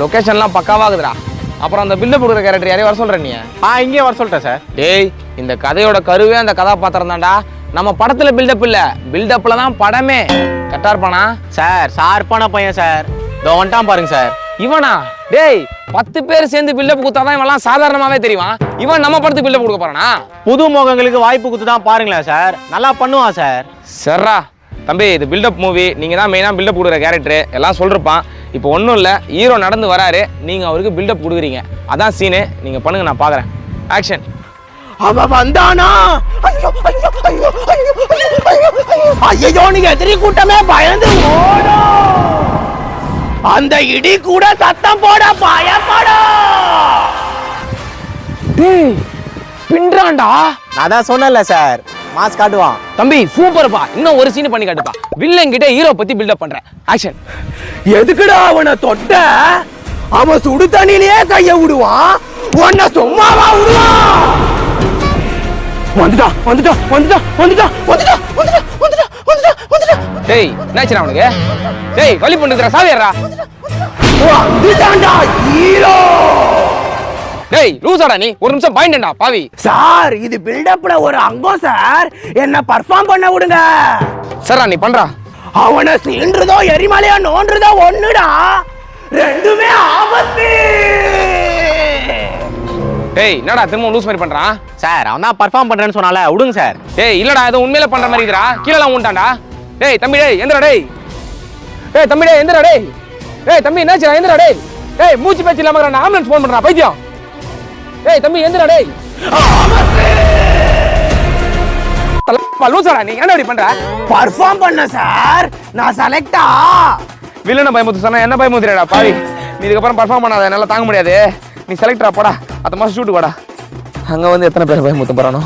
லொகேஷன்லாம் பக்காவாகுதுடா. அப்புறம் அந்த பில்டப் கொடுக்குற கேரக்டர் யாரையும் வர சொல்ற நீ? இங்கே வர சொல்லிட்டேன் சார். டேய், இந்த கதையோட கருவே அந்த கதாபாத்திரம் தான்டா. நம்ம படத்துல பில்டப் இல்ல, பில்டப்ல தான் படமே. கரெக்டா இருப்பானா சார்? ஷார்ப்பான பையன் சார். இதோ வந்துட்டான் பாருங்க சார். இவனா? டேய், 10 பேர் சேர்ந்து பில்டப் கொடுத்தாதான் இவெல்லாம் சாதாரணமாவே தெரியும். இவன் நம்ம படத்துக்கு பில்டப் கொடுக்க போறானா? புது முகங்களுக்கு வாய்ப்பு கொடுத்து தான் பாருங்களேன் சார், நல்லா பண்ணுவான் சார். சர்ரா தம்பி, இது பில்டப் மூவி. நீங்க தான் மெயினா பில்டப் கொடுக்குற கேரக்டர், எல்லாம் சொல்லிருப்பான். இப்போ ஒன்றும் இல்லை, ஹீரோ நடந்து வராரு, நீங்க அவருக்கு பில்டப் கொடுக்குறீங்க. அதான் சீனு. நீங்க பண்ணுங்க, நான் பாக்குறேன். ஆக்ஷன். அவன் வந்தானா? ஐயோ ஐயோ ஐயோ ஐயோ ஐயோ, நீங்க எதிரி கூட்டமே பயந்து ஓடும். அந்த இடி கூட சத்தம் போட பயப்படும். டேய், பின்றான்டா. நான் தான் சொன்னேன்ல சார், மாஸ் காட்டுவான். தம்பி சூப்பர்ப்பா, இன்னும் ஒரு சீன் பண்ணி காட்டுப்பா. வில்லன் கிட்ட ஹீரோ பத்தி பில்டப் பண்றேன். ஆக்ஷன். எதுக்குடா அவனை தொட்ட? அவன் சுடு தண்ணியிலேயே கைய விடுவான், உன்னை சும்மாவா விடுவான்? வந்துட்டா வந்துட்டா வந்துட்டா வந்துட்டா வந்துட்டா வந்துட்டா வந்துட்டா வந்துட்டா வந்துட்டா. டேய், என்னாச்சுடா அவனுக்கு? டேய், வலி பண்ணுதுடா, சாவியறா. வந்துட்டான்டா ஹீரோ. டேய், லூசாடா நீ. ஒரு நிமிஷம் பாயிண்டா பாவி. சார், இது பில்டப்ல ஒரு அங்கம் சார், என்ன பர்ஃபார்ம் பண்ண விடுங்க. சரா நீ பண்றா. அவனை சீன்றதோ எரிமலையா நோன்றதோ ஒண்ணுடா, ரெண்டுமே ஆபத்து. டேய், என்னடா திரும்ப லூஸ் மாதிரி பண்றான்? சார் அவன் தான் பர்ஃபார்ம் பண்றேன்னு சொன்னால விடுங்க சார். டேய், இல்லடா, ஏதோ உண்மையில பண்ற மாதிரி இருக்குடா. கீழலாம் ஊண்டான்டா. டேய் தம்பி, டேய் எந்திரா. டேய் டேய் தம்பி, டேய் எந்திரா. டேய் டேய் தம்பி, என்னாச்சுடா? எந்திரா. டேய் டேய், மூச்சு பேச்சு இல்லாம நான் ஆம்புலன்ஸ் ஃபோன் பண்றேன் பைத்தியம். டேய் தம்பி, எந்திரா. டேய் லூசாடா நீ, என்ன இப்படி பண்ற? பர்ஃபார்ம் பண்ண சார், நான் செலக்டா. வில்லனை பயமுத்து சொன்னா என்ன பயமுத்துறடா பாவி. நீ இதுக்கப்புறம் பர்ஃபார்ம் பண்ணாத, என்னால தாங்க முடியாது. நீ செலக்டரா போடா. அடுத்த மாசம் ஷூட்டு வாடா. அங்க வந்து எத்தனை பேர் பயமுத்து போறானோ.